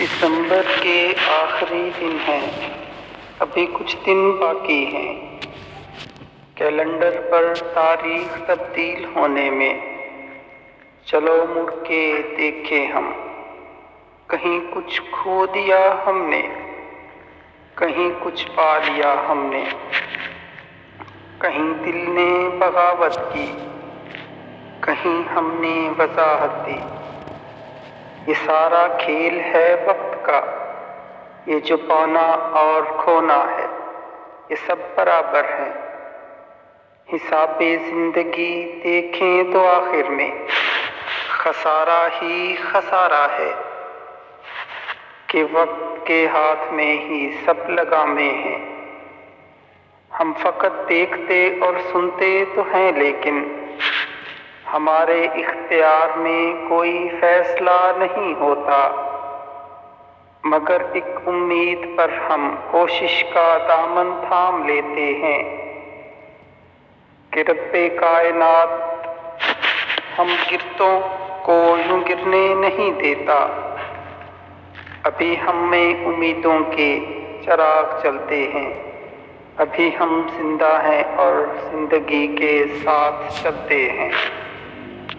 دسمبر کے آخری دن ہیں، ابھی کچھ دن باقی ہیں کیلنڈر پر تاریخ تبدیل ہونے میں۔ چلو مڑ کے دیکھیں ہم، کہیں کچھ کھو دیا ہم نے، کہیں کچھ پا لیا ہم نے، کہیں دل نے بغاوت کی، کہیں ہم نے وضاحت دی۔ یہ سارا کھیل ہے وقت کا، یہ جو پانا اور کھونا ہے یہ سب برابر ہے۔ حساب زندگی دیکھیں تو آخر میں خسارہ ہی خسارہ ہے کہ وقت کے ہاتھ میں ہی سب لگامیں ہیں۔ ہم فقط دیکھتے اور سنتے تو ہیں، لیکن ہمارے اختیار میں کوئی فیصلہ نہیں ہوتا، مگر ایک امید پر ہم کوشش کا دامن تھام لیتے ہیں کہ رب کائنات ہم گرتوں کو یوں گرنے نہیں دیتا۔ ابھی ہم میں امیدوں کے چراغ چلتے ہیں، ابھی ہم زندہ ہیں اور زندگی کے ساتھ چلتے ہیں۔